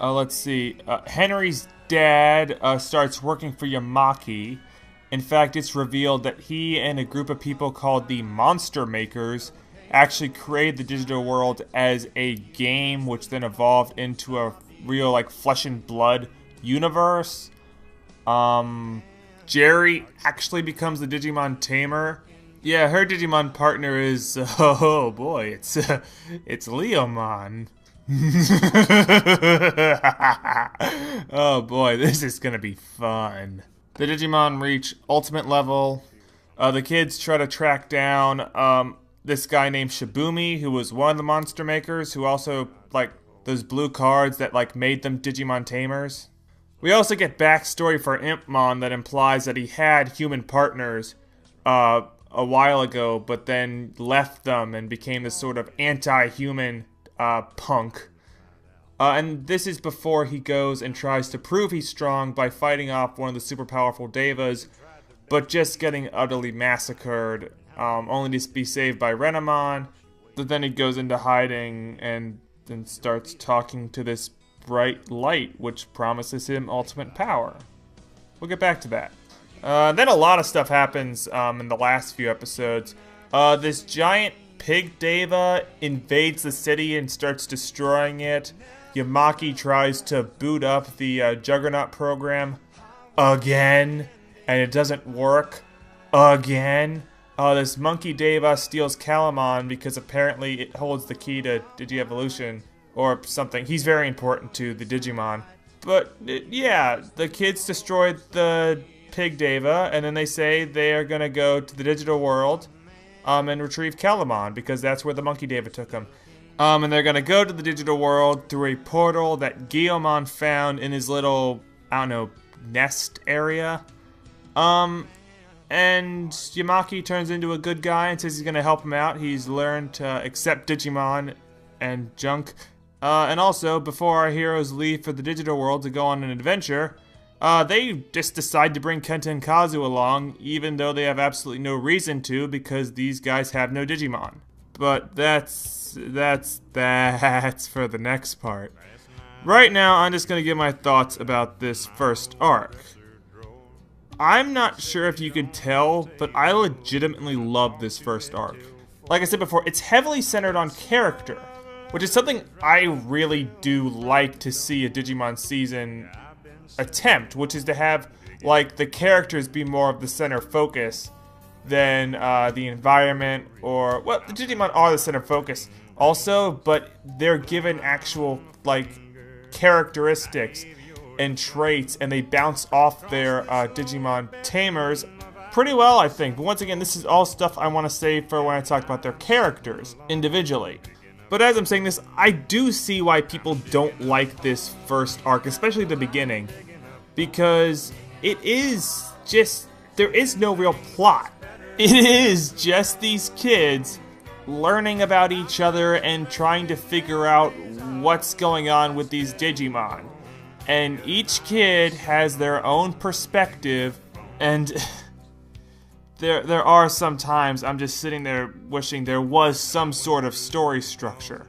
Let's see. Henry's dad starts working for Yamaki. In fact, it's revealed that he and a group of people called the Monster Makers actually created the digital world as a game, which then evolved into a real, like, flesh and blood universe. Jerry actually becomes the Digimon Tamer. Yeah, her Digimon partner is, oh boy, it's Leomon. Oh boy, this is gonna be fun. The Digimon reach ultimate level. The kids try to track down this guy named Shibumi, who was one of the monster makers, who also, like, those blue cards that, like, made them Digimon Tamers. We also get backstory for Impmon that implies that he had human partners a while ago, but then left them and became this sort of anti-human punk. And this is before he goes and tries to prove he's strong by fighting off one of the super powerful Devas, but just getting utterly massacred, only to be saved by Renamon. But then he goes into hiding and then starts talking to this bright light, which promises him ultimate power. We'll get back to that. Then a lot of stuff happens in the last few episodes. This giant pig Deva invades the city and starts destroying it. Yamaki tries to boot up the Juggernaut program again, and it doesn't work again. This monkey Deva steals Calamon because apparently it holds the key to Digievolution or something. He's very important to the Digimon. But yeah, the kids destroyed the pig Deva, and then they say they are gonna go to the digital world and retrieve Calamon because that's where the monkey Deva took him. And they're gonna go to the digital world through a portal that Guillemon found in his little, I don't know, nest area. And Yamaki turns into a good guy and says he's gonna help him out. He's learned to accept Digimon and junk. And also, before our heroes leave for the digital world to go on an adventure, they just decide to bring Kenta and Kazu along, even though they have absolutely no reason to, because these guys have no Digimon. But that's for the next part. Right now, I'm just gonna give my thoughts about this first arc. I'm not sure if you could tell, but I legitimately love this first arc. Like I said before, it's heavily centered on character, which is something I really do like to see a Digimon season attempt, which is to have, like, the characters be more of the center focus than the environment, or, well, the Digimon are the center focus also, but they're given actual, like, characteristics and traits, and they bounce off their Digimon Tamers pretty well, I think. But once again, this is all stuff I want to save for when I talk about their characters individually. But as I'm saying this, I do see why people don't like this first arc, especially the beginning, because it is just, there is no real plot. It is just these kids learning about each other and trying to figure out what's going on with these Digimon. And each kid has their own perspective, and there are some times I'm just sitting there wishing there was some sort of story structure.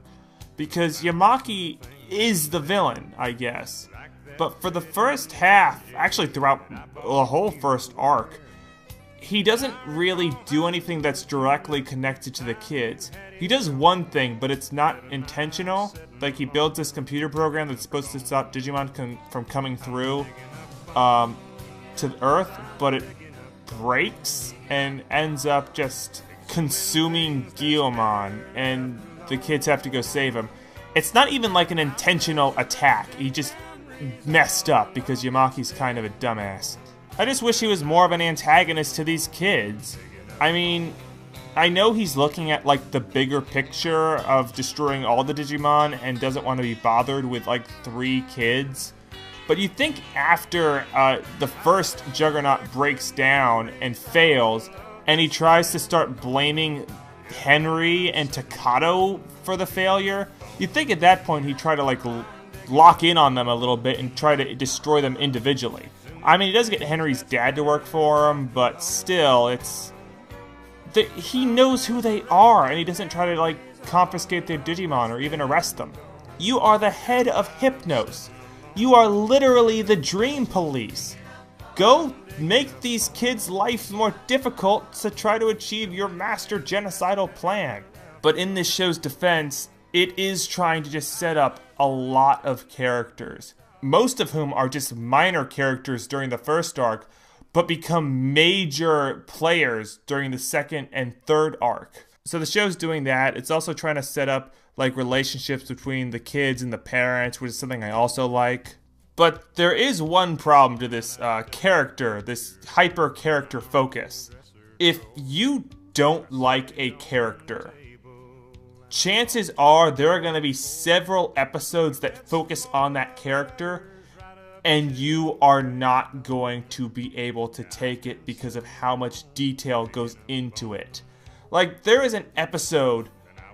Because Yamaki is the villain, I guess. But for the first half, actually throughout the whole first arc, he doesn't really do anything that's directly connected to the kids. He does one thing, but it's not intentional. Like, he builds this computer program that's supposed to stop Digimon from coming through to Earth, but it breaks and ends up just consuming Guillemon, and the kids have to go save him. It's not even like an intentional attack. He just messed up because Yamaki's kind of a dumbass. I just wish he was more of an antagonist to these kids. I mean, I know he's looking at, like, the bigger picture of destroying all the Digimon and doesn't want to be bothered with, like, 3 kids. But you think after the first Juggernaut breaks down and fails, and he tries to start blaming Henry and Takato for the failure, you'd think at that point he'd try to, like, lock in on them a little bit and try to destroy them individually. I mean, he does get Henry's dad to work for him, but still, it's... he knows who they are, and he doesn't try to, like, confiscate their Digimon or even arrest them. You are the head of Hypnos. You are literally the Dream Police. Go make these kids' life more difficult to try to achieve your master genocidal plan. But in this show's defense, it is trying to just set up a lot of characters, most of whom are just minor characters during the first arc, but become major players during the second and third arc. So the show's doing that. It's also trying to set up like relationships between the kids and the parents, which is something I also like. But there is one problem to this character, this hyper character focus. If you don't like a character, chances are there are going to be several episodes that focus on that character, and you are not going to be able to take it because of how much detail goes into it. Like, there is an episode,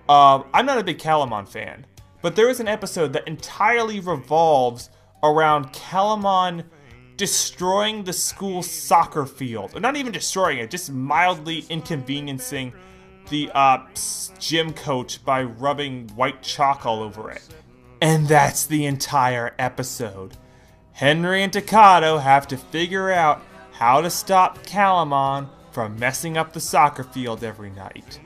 I'm not a big Calamon fan, but there is an episode that entirely revolves around Calamon destroying the school soccer field. Or not even destroying it, just mildly inconveniencing the gym coach by rubbing white chalk all over it. And that's the entire episode. Henry and Takato have to figure out how to stop Calamon from messing up the soccer field every night.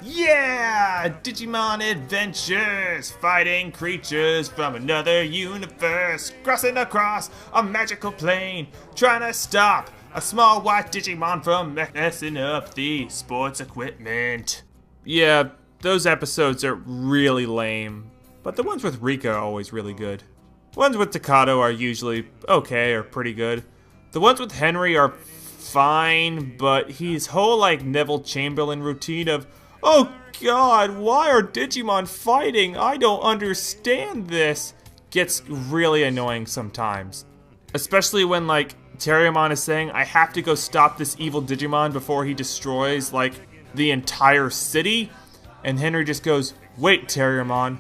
Yeah! Digimon adventures! Fighting creatures from another universe, crossing across a magical plane, trying to stop a small white Digimon from messing up the sports equipment. Yeah, those episodes are really lame, but the ones with Rika are always really good. The ones with Takato are usually okay or pretty good. The ones with Henry are fine, but his whole like Neville Chamberlain routine of, "Oh god, why are Digimon fighting? I don't understand this," gets really annoying sometimes. Especially when like Terriermon is saying, "I have to go stop this evil Digimon before he destroys like the entire city," and Henry just goes, "Wait, Terriermon,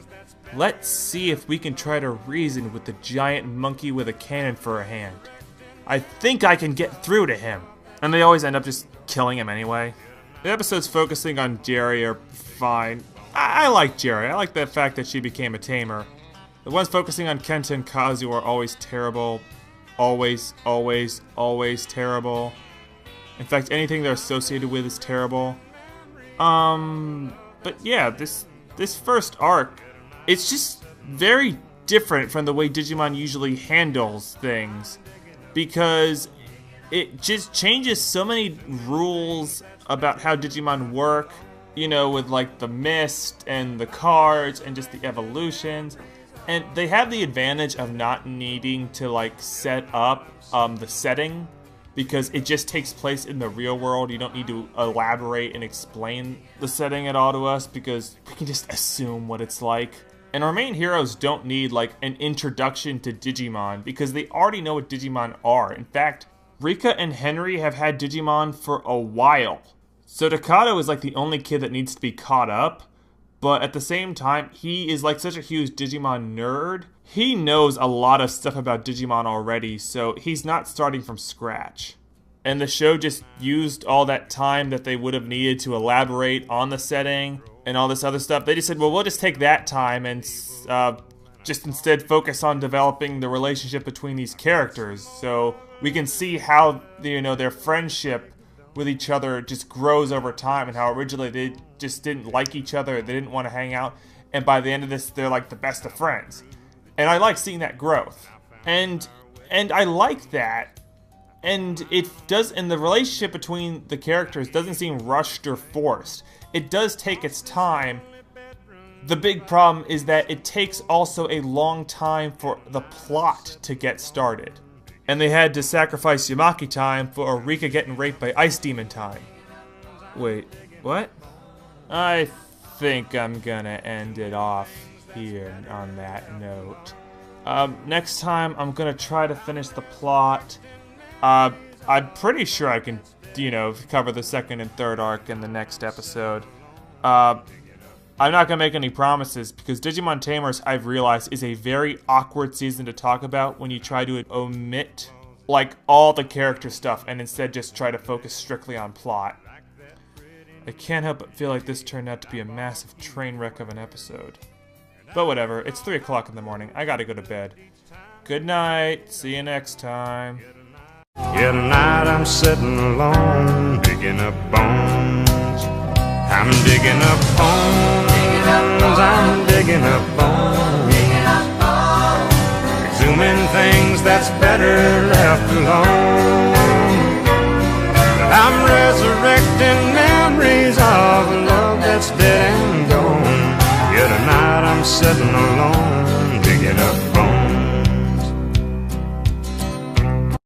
let's see if we can try to reason with the giant monkey with a cannon for a hand. I think I can get through to him." And they always end up just killing him anyway. The episodes focusing on Jerry are fine. I like Jerry. I like the fact that she became a tamer. The ones focusing on Kenta and Kazu are always terrible. Always, always, always terrible. In fact, anything they're associated with is terrible. But yeah, this first arc, it's just very different from the way Digimon usually handles things, because it just changes so many rules about how Digimon work, you know, with like the mist and the cards and just the evolutions. And they have the advantage of not needing to like set up the setting, because it just takes place in the real world. You don't need to elaborate and explain the setting at all to us, because we can just assume what it's like. And our main heroes don't need like an introduction to Digimon, because they already know what Digimon are. In fact, Rika and Henry have had Digimon for a while. So Takato is like the only kid that needs to be caught up, but at the same time, he is like such a huge Digimon nerd. He knows a lot of stuff about Digimon already, so he's not starting from scratch. And the show just used all that time that they would have needed to elaborate on the setting and all this other stuff. They just said, well, we'll just take that time and just instead focus on developing the relationship between these characters, so we can see how, you know, their friendship with each other just grows over time, and how originally they just didn't like each other, they didn't want to hang out, and by the end of this, they're like the best of friends. And I like seeing that growth. And I like that. And it does, and the relationship between the characters doesn't seem rushed or forced. It does take its time. The big problem is that it takes also a long time for the plot to get started. And they had to sacrifice Yamaki time for Rika getting raped by Ice Demon time. Wait, what? I think I'm gonna end it off here on that note. Next time I'm gonna try to finish the plot. I'm pretty sure I can, you know, cover the second and third arc in the next episode. I'm not gonna make any promises, because Digimon Tamers, I've realized, is a very awkward season to talk about when you try to omit like all the character stuff and instead just try to focus strictly on plot. I can't help but feel like this turned out to be a massive train wreck of an episode. But whatever, it's 3 o'clock in the morning. I gotta go to bed. Good night. See you next time. Yeah, tonight I'm sitting alone, digging up bones. I'm digging up bones. I'm digging up bones. Exhuming things that's better left alone. But I'm resurrecting